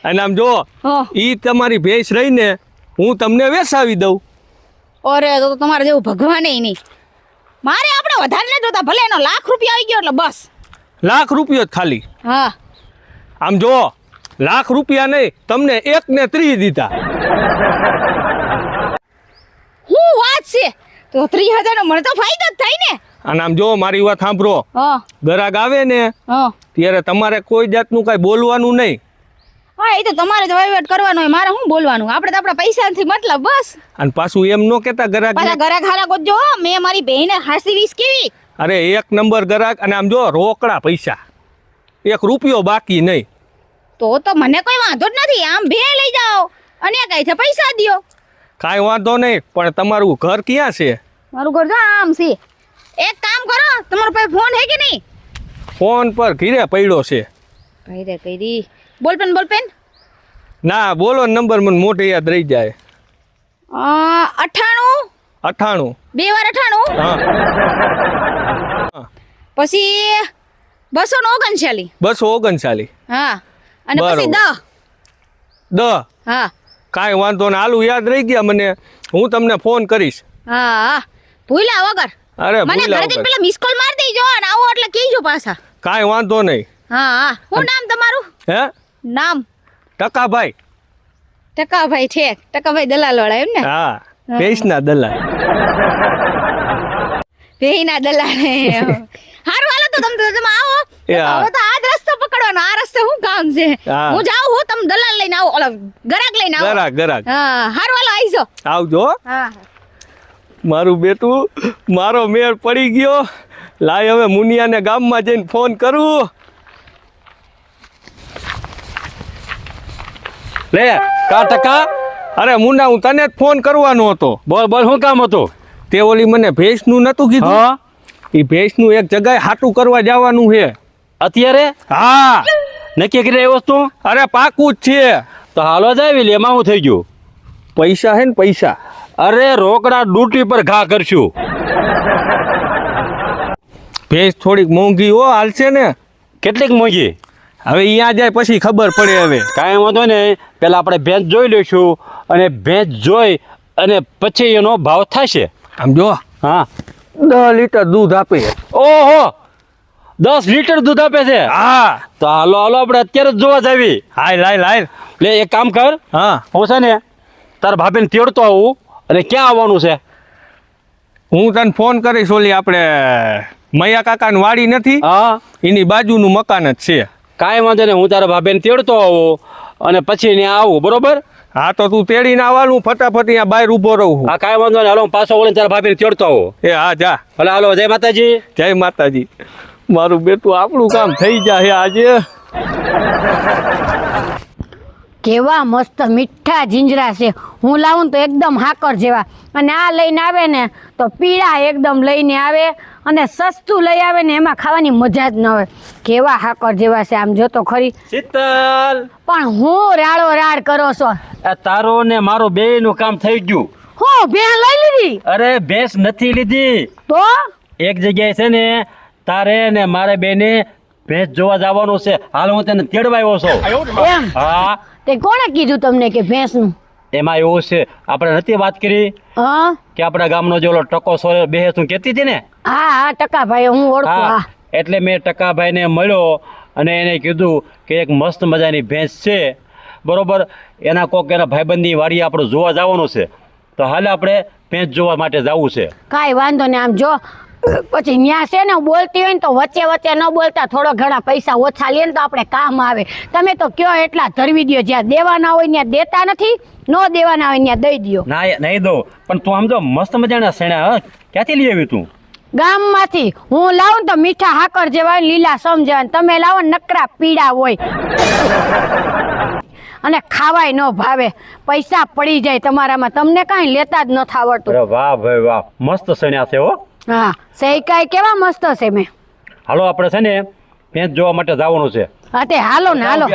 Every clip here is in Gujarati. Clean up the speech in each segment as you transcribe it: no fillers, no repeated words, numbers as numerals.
અને આમ જો ઈ તમારી ભેંસ રહીને હું તમને વેસાવી દઉં. અરે તો તમારે જેવું ભગવાને નહીં. મારે આપણે વધારે ન જોતા, ભલે એનો લાખ રૂપિયા આવી ગયો એટલે બસ. લાખ રૂપિયો જ ખાલી? હા. આમ જો લાખ રૂપિયા નહીં, તમને 1 ને 30 દીધા. હું વાત છે તો 30,000 નો મને તો ફાયદો જ થાય ને. અને આમ જો મારી વાત સાંભળો, ગ્રાહક આવે ને ત્યારે તમારે કોઈ જાતનું કઈ બોલવાનું નહીં. હા, એ તો તમારે જ વહીવટ કરવાનો હોય, મારે શું બોલવાનું? આપણે તો આપણા પૈસાથી મતલબ બસ. અને પાછું એમ ન કહેતા ગ્રાહક હારા ગોતજો. મેં મારી બહેને હાસી વીસ કેવી. અરે 1 નંબર ગ્રાહક. અને આમ જો રોકડા પૈસા, 1 રૂપિયો બાકી નહીં. તો મને કોઈ વાંધો જ નથી. આમ ભે લઈ જાઓ અને કઈ પૈસા દ્યો. કાંઈ વાંધો નહીં, પણ તમારું ઘર ક્યાં છે? મારું ઘર તો આમ છે. એક કામ કરો, તમારો પાસે ફોન હે કે નહીં? ફોન પર ઘીરે પડ્યો છે. કઈ બોલપેન ના બોલો નંબર, મને મોઢે યાદ રહી જાય. 98 2 વાર 98. હા. પછી 239. 239. હા. અને પછી 10. હા. કાંઈ વાંધો ને, હાલું યાદ રહી ગયા મને. હું તમને ફોન કરીશ. હા, ભૂલ્યા વગર. અરે મને ઘરે જઈને પેલા મિસ કોલ માર દેજો અને આવો એટલે કહીજો પાછા. કાંઈ વાંધો નહીં. હા. શું નામ તમારું? હે? નામ ટકાભાઈ. ટકાભાઈ છે. ટકાભાઈ દલાલ વાળા એમ ને? હા, ભેંસના દલાલ. ભેંસના દલાલ. હારું હાલો તો તમે આવો. હવે તો આ જ રસ્તો પકડવાનો. આ રસ્તે શું કામ છે? હું જાઉં હું, તમે દલાલ લઈને આવો, ઓલા ગરાક લઈને આવો. ગરાક. હા, હારું હાલો આવજો. આવજો. હા. મારું બેટું, મારો મેળ પડી ગયો. લાય હવે મુનિયાને ગામમાં જઈને ફોન કરું. લે કા ટકા. અરે મુન્ના, હું તને જ ફોન કરવાનો હતો. બોલ શું કામ હતું? તે ઓલી મને ભેંસનું નતું કીધું? એ ભેંસનું એક જગ્યાએ હાટું કરવા જવાનું છે અત્યારે. હા, નક્કી કરી એ વસ્તુ? અરે પાકું જ છે. તો હાલો જાય લે, એમાં શું થઈ ગયું? પૈસા હે ને પૈસા. અરે રોકડા ડૂટી પર ઘા કરશું. ભેંસ થોડીક મોંઘી હો, હાલશે ને? કેટલીક મોંઘી? હવે અહીંયા જાય પછી ખબર પડે. હવે કાંઈ વાંધો ને, પેલા આપણે ભેંસ જોઈ લઈશું અને ભેંસ જોઈ અને પછી એનો ભાવ થશે. આમ જો. હા. 10 લીટર દૂધ આપે. ઓહો, 10 લીટર દૂધ આપે છે? હા. તો હાલો આપણે અત્યારે જ જોવા જાવી. લાય. લે એક કામ કર. હા. હું છે ને તારા ભાભીને તેડતો આવું. અને ક્યાં આવવાનું છે? હું તને ફોન કરીશ. ઓલી આપણે મૈયા કાકાની વાડી નથી? હા, એની બાજુનું મકાન જ છે. કાંઈ વાંધો નહીં, હું તારા ભાભીને તેડતો આવું અને પછી ત્યાં આવું, બરોબર? હા, તો તું તેડીને આવવાનું, ફટાફટ અહીંયા બહાર ઊભો રહું. હા, કાંઈ વાંધો નહીં, હાલો હું પાછો વળીને તારા ભાભીને તેડતો આવું. હા જા. હાલો, જય માતાજી. જય માતાજી. મારું બેટું, આપણું કામ થઈ જાય આજે. કેવા મસ્ત મીઠા જીંજરા છે. હું લાવું તો એકદમ હાકર જેવા, અને આ લઈને આવે ને તો પીળા એકદમ લઈને આવે, અને સસ્તું લઈ આવે ને એમાં ખાવાની મજા જ ન હોય. કેવા હાકર જેવા છે, આમ જો તો ખરી. શીતલ, પણ હું રાડો રાડ કરો છો? તારો ને મારો બેયનું કામ થઈ ગયું. હું ભેંસ લઈ લીધી? અરે ભેંસ નથી લીધી. તો એક જગ્યાએ છે ને તારે ને મારે બેને ભેંસ જોવા જવાનું છે. હાલ હું તને તેડવા આવ્યો છું. એમ? હા. તે કોણે કીધું તમને કે ભેંસનું? એમાં એવું છે, આપણે નથી વાત કરી હા, કે આપણા ગામનો જે ઓલો ટકો સોરે બેહે તું કહેતી હતી ને? હા, ટકાભાઈ હું ઓળખું. હા, એટલે મેં ટકાભાઈને મળ્યો અને એને કીધું કે એક મસ્ત મજાની ભેંસ છે, બરોબર? એના એના ભાઈબંધની વાડી આપણે જોવા જવાનું છે. તો હાલે આપણે ભેંસ જોવા માટે જવું છે. કાંઈ વાંધો નહીં. આમ જો પછી ન્યા છે ને બોલતી હોય ને તો વચ્ચે ન બોલતા, થોડો ઘણા પૈસા ઓછા લે ને તો આપણે કામ આવે. તમે તો કયો એટલા ધરવી દો, જ્યાં દેવાના હોય ત્યાં દેતા નથી, નો દેવાના હોય ત્યાં દઈ દો. ના નહીં દો, પણ તું આમ જો મસ્ત મજાના સેણા ક્યાંથી લઈ આવી તું? ગામમાંથી. હું લાવું તો મીઠા હાકર જેવા લીલા સમ જેવા, તમે લાવો નકરા પીડા હોય અને ખાવાય ન ભાવે. પૈસા પડી જાય તમારામાં, તમને કાંઈ લેતા જ નથી આવડતું. અરે વાહ ભાઈ વાહ, મસ્ત સેણા છે હો. હા, સૈકાઈ કેવા મસ્ત છે. મેં હાલો આપણે છે ને ભેંસ જોવા માટે જવાનું છે. હા તે હાલો ને હાલો.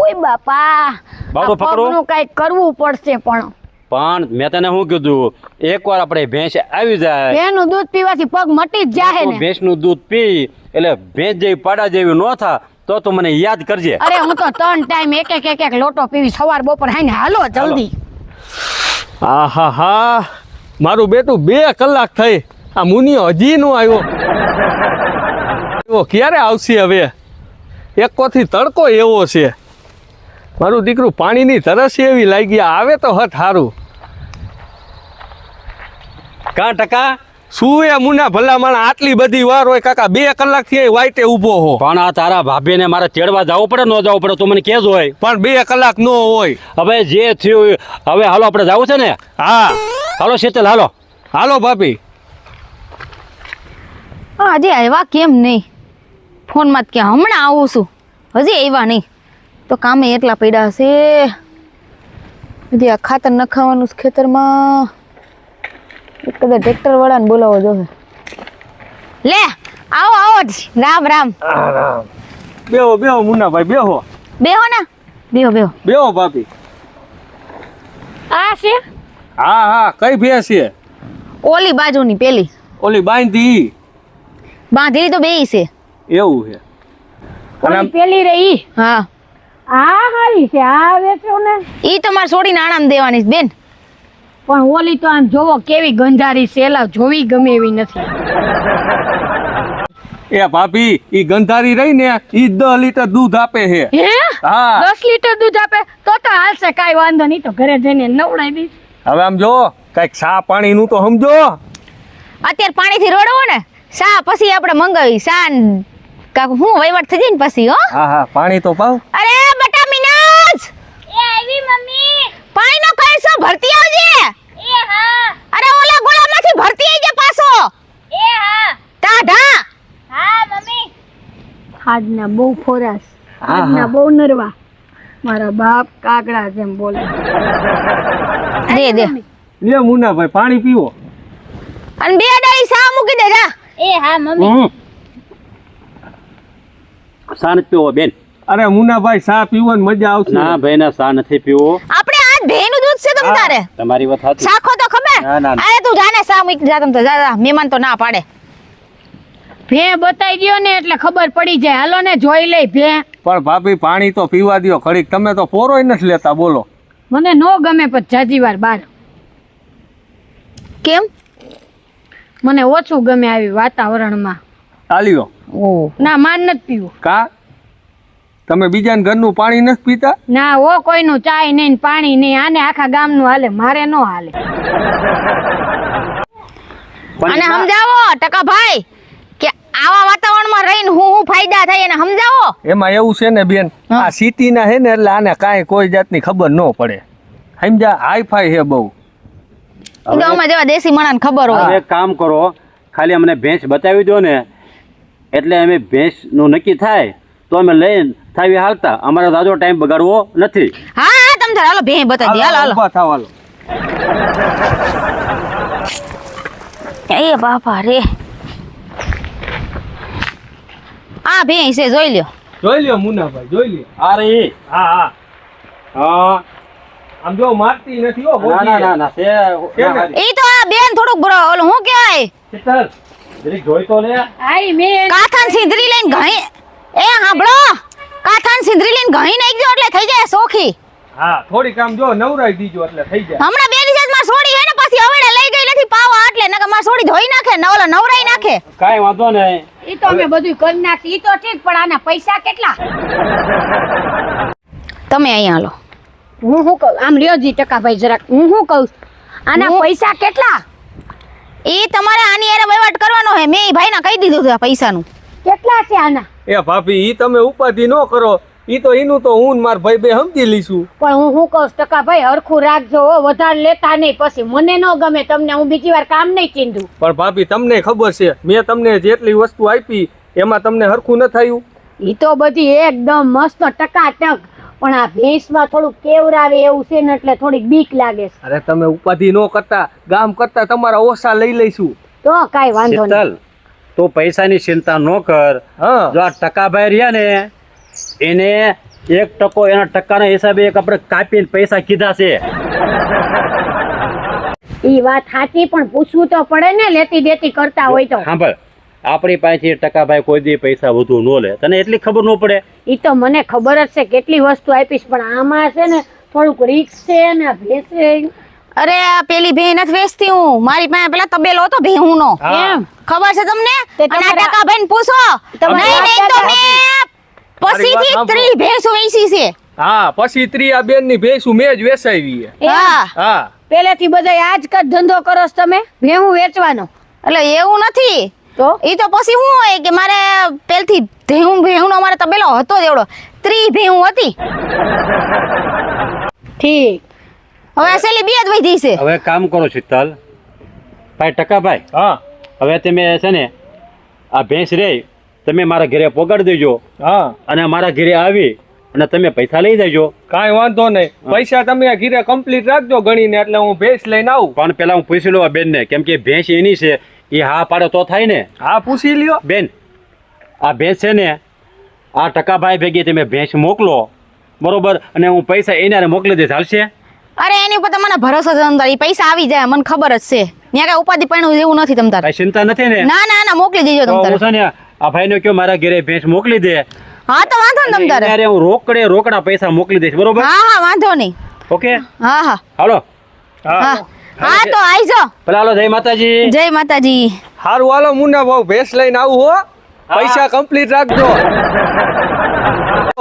ઓય બાપા, બાબુ પકડો. પગનું કાંઈક કરવું પડશે. પણ મેં તને શું કીધું, એકવાર આપણે ભેંસ આવી જાય, ભેંસનું દૂધ પીવાથી પગ મટી જ જાય ને. ભેંસનું દૂધ પી એટલે ભેંસ જેવી પાડા જેવી ન થા તો તું મને યાદ કરજે. અરે હું તો 3 ટાઈમ એક લોટો પીવી સવાર બપોર હાઈને હાલો જલ્દી. આહા હા મારું બેટું 2 કલાક થઈ આ મુનિયો હજી નો આવ્યો. ક્યારે આવશે હવે? એકોથી તડકો એવો છે. મારું દીકરું પાણીની તરસ એવી લાગી આવે તો હત સારું. કાં ટકા શું એ મુના ભલા માણા આટલી બધી વાર હોય કાકા? 2 કલાકથી અહીં વાઈટે ઊભો હો. પણ આ તારા ભાભીને મારે તેડવા જવું પડે ન જવું પડે તું મને કહેજો હોય. પણ 2 કલાક નો હોય. હવે જે થયું હવે હાલો આપણે જવું છે ને. હા હાલો શીતલ હાલો. હાલો ભાભી. હજી આવ્યા કેમ નહીં? ફોનમાં જ ક્યાં હમણાં આવું છું, હજી આવ્યા નહીં. તો કામે એટલા પડ્યા છે. હજી આ ખાતર નખાવાનું છે ખેતરમાં. કદાચ ટ્રેક્ટર વાળાને બોલાવો જોવે. લે આવો આવો જ. રામ રામ. બેહો બેહો મુન્નાભાઈ બેહો. બેહો ને, બેહો બેહો. બેહો ભાભી. આ છે હા હા કઈ ભેંસ છે? ઓલી બાજુની પેલી ઓલી બાંધી. બાંધેલી તો બેય છે. એવું છે. ઓલી પેલી રહી. હા આ હારી છે આ વેચો ને. ઈ તમારે છોડીને આણામ દેવાની છે બેન. પણ ઓલી તો આમ જોવો કેવી ગંધારી સેલા જોવી ગમે એવી નથી. એ ભાભી ઈ ગંધારી રહી ને ઈ 10 લીટર દૂધ આપે છે. હે હા 10 લીટર દૂધ આપે તો હાલશે, કાઈ વાંધો નહીં. તો ઘરે જઈને નવડાવી દઈશ. હવે આમ જો કઈક ચા પાણી નું તો સમજો. અત્યારે પાણીથી રોડવો ને સા પછી આપણે મંગાવી સા કાક હું વહીવટ થઈ જાય ને પછી. હો હા હા પાણી તો પાવ. અરે બટા મિનાજ એ આવી મમ્મી પાણીનો કળસો ભરતી આવજે. એ હા. અરે ઓલા ગોળામાંથી ભરતી આવજે પાછો. એ હા. ટાઢા. હા મમ્મી. આજના બહુ ફોરાસ, આજના બહુ નરવા. મારા બાપ કાગડા જેમ બોલે. દે દે. લે મુન્નાભાઈ પાણી પીવો. અને 2 ડાળી સા મૂકી દે જા. એ હા મમ્મી. સા નથી પીવો બેન. અરે મુન્નાભાઈ ચા પીવાની મજા આવશે. ના ભાઈ ના સા નથી પીવો. આપણે આજ ભેનું દૂધ છે તમ તારે. તમારી વાત સાચી. સાખો તો ખબર. ના, ના, ના. અરે તું જાને સા મૂકી જા તમ તો જા મહેમાન તો ના પાડે. ભે બતાઈ ગયો ને એટલે ખબર પડી જાય. હાલો ને જોઈ લઈ ભે. પણ ભાભી પાણી તો પીવા દ્યો ઘડીક. તમે તો પોરોય નથી લેતા બોલો. મને નો ગમે પણ જાજી વાર બાર. કેમ? મને ઓછું ગમે આવી વાતાવરણમાં. આલ્યો. ઓ ના માન નથી પીવું. કા તમે બીજાના ઘરનું પાણી નથી પીતા? ના ઓ કોઈનું ચાય નહીં ને પાણી નહીં. આને આખા ગામનું હાલે, મારે નો હાલે. અને સમજાવો ટકા ભાઈ કે આવા વાતાવરણમાં રહીને હું ફાયદા થાય એને સમજાવો. એમાં એવું છે ને બેન હા. આ સિટીના હે ને એટલે આને કાંઈ કોઈ જાતની ખબર ન પડે. સમજા હાઈફાઈ હે બહુ. ગામમાં જેવા દેશી માણસને ખબર હવે હોય. એક કામ કરો, ખાલી અમને ભેંસ બતાવી દો ને એટલે અમે ભેંસનું નક્કી થાય તો અમે લઈને થાવી હાલતા. અમારે તાજો ટાઈમ બગાડવો નથી. હા હા તમ તાર હાલો ભે બતાવી દે. હાલો હાલો. ઊભા થાવ, હાલો. એ બાપા રે. આ ભે છે જોઈ લ્યો. જોઈ લ્યો મુન્નાભાઈ જોઈ લ્યો. આ રહી. હા હા હા. આમ જો મારતી નથી હો. ના ના ના ના કેમ? ઈ તો આ બેન થોડુંક ઓલું હું કહેવાય શીતલ જરીક જોઈ તો લે. આઈ મેં કાથાન સિંદરી લઈને ઘણી એ હાંભળો કાથાન સિંદરી લઈને ઘણી નાખજો એટલે થઈ જાય સોખી. હા થોડીક આમ જો નવરાઈ દીજો એટલે થઈ જાય. હમણાં બે દિવસ માં સોડી હે ને પછી હવેડે લઈ ગઈ નથી પાવા એટલે નકર માં સોડી ધોઈ નાખે ને ઓલા નવરાઈ નાખે. કાંઈ વાંધો નહીં. ઈ તો અમે બધું કરી નાખી. ઈ તો ઠીક પણ આના પૈસા કેટલા? તમે અહીંયા હાલો. હું શું કહું આમ લ્યો જી ટકા ભાઈ જરાક. હું શું કહું આના હું? પૈસા કેટલા? એ તમારે આની એરે વહીવટ કરવાનો હે. મેં ઈ ભાઈને કહી દીધું છે આ પૈસાનું. કેટલા છે આના? એ ભાભી ઈ તમે ઉપાધિ ન કરો. ઈ તો એનું તો હું ને માર ભાઈ બે સમજી લઈશું. પણ હું શું કહું ટકા ભાઈ હરખું રાખજો હો. વધારે લેતા નહીં પછી મને ન ગમે. તમને હું બીજી વાર કામ નહીં ચીંધું. પણ ભાભી તમને ખબર છે મેં તમને જેટલી વસ્તુ આપી એમાં તમને હરખું ન થયું. ઈ તો બધી એકદમ મસ્ત ટકાટક. પણ આ ભેંસમાં થોડું કેવરાવે એવું છે ને એટલે થોડીક બીક લાગે છે. અરે તમે ઉપાધિ ન કરતા ગામ કરતા તમારા ઓછા લઈ લઈશું. તો કાઈ વાંધો નહીં. શીતલ તું પૈસાની ચિંતા ન કર. હા જો આ ટકાભાઈ રહ્યા ને એને 1% એના ટકાના હિસાબે એક આપણે કાપીને પૈસા કીધા છે. ઈ વાત સાચી પણ પૂછવું તો પડે ને લેતી દેતી કરતા હોય તો. સાંભળ આપણી પાસેથી ટકાભાઈ કોઈ દી પૈસા વધુ ન લે. તને એટલી ખબર ન પડે? એ તો મને ખબર જ છે કેટલી વસ્તુ આપીશ, પણ આમાં છે ને થોડુંક રિક્સ છે ને ભેંસે. અરે આ પેલી ભેં નથી વેચતી હું, મારી પાસે પેલા તબેલો હતો ભેહુંનો. એમ ખબર છે તમને? તે અને આ તમારા- ટકા ભાઈને પૂછો. તમારા નહીં તો દાદા- મેં મારી વાત પછીથી સાંભળો. 30 ભેંસો વેચી છે. હા પછી ત્રિયા બેન ની ભેંસું મેં જ વેચાવી છે. હા હા પેલેથી બધા આજ જ ધંધો કરો છો તમે, ભેહું વેચવાનો? એટલે એવું નથી, તો એ તો પછી શું હોય કે મારે પેલથી ભેહુંનો અમારે તબેલો હતો જ એવડો, 30 ભેહું હતી. ઠીક. હવે અસલી બે જ વધી છે. હવે કામ કરો શીતલ ભાઈ, ટકાભાઈ, હા હવે તમે છે ને આ ભેંસ રે તમે મારા ઘરે પોગાડી દેજો, હા અને મારા ઘરે આવી અને તમે પૈસા લઈ દેજો. કાંઈ વાંધો નહીં. પૈસા તમે ઘીરે કમ્પ્લીટ રાખજો ગણીને, એટલે હું ભેંસ લઈને આવું. પણ પેલા હું પૂછી લઉં આ બેનને, કેમ કે ભેંસ એની છે, એ હા પાડે તો થાય ને. હા પૂછી લ્યો. બેન, આ ભેંસ છે ને આ ટકાભાઈ ભેગી તમે ભેંસ મોકલો, બરોબર, અને હું પૈસા એને મોકલી દઈશ, હાલશે? અરે એની ઉપર તો મને ભરોસો છે તમતાર, ઈ પૈસા આવી જાય મને ખબર જ છે. ત્યાં કઈ ઉપાધિ પણ એવું નથી તમતાર. કઈ ચિંતા નથી ને? ના ના ના મોકલી દેજો તો તમતાર. હું છે ને આ ભાઈને કયો મારા ઘરે ભેંસ મોકલી દે, હા તો વાંધો ને તમતાર. અને એને હું રોકડા પૈસા મોકલી દઈશ, બરોબર? હા હા વાંધો નહીં. ઓકે, હા હા હાલો. હા હા તો આઈજો. પેલા હાલો, જય માતાજી. જય માતાજી. હારું હાલો મુન્ના ભાવ, ભેંસ લઈને આવું હો. પૈસા કમ્પ્લીટ રાખજો.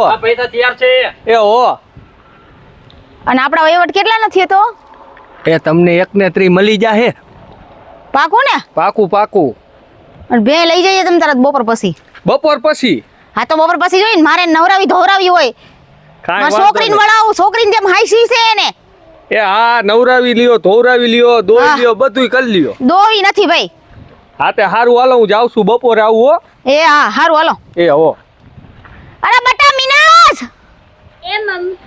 આ પૈસા તૈયાર છે. એ હો. અને આપણા વહીવટ કેટલા નથી તો? એ તમને 1 ને 3 મળી જાહે. પાકું ને? પાકું પાકું. અને બે લઈ જઈએ તમે તરત બપોર પછી. બપોર પછી હા તો બપોર પછી જોઈને મારે નવરાવી ધોરાવી હોય. કાંઈ મારે વાંધો છોકરીને નહીં. વળાવું, છોકરીને જેમ હાઈસી છે એને. એ હા નવરાવી લ્યો, ધોરાવી લ્યો, દોઈ હા. લ્યો, બધુંય કરી લ્યો. દોવી નથી ભાઈ. હા તે હારું હાલો, હું જાઉં છું, બપોરે આવું હો. એ હા હારું હાલો. એ હો. અરે બટા મિનાસ, એ મમ્મી.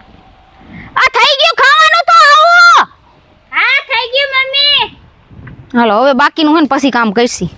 આ થઈ ગયું ખાવાનું તો આવો. હા થઈ ગયું મમ્મી. હાલો હવે બાકીનું હોય ને પછી કામ કરશી.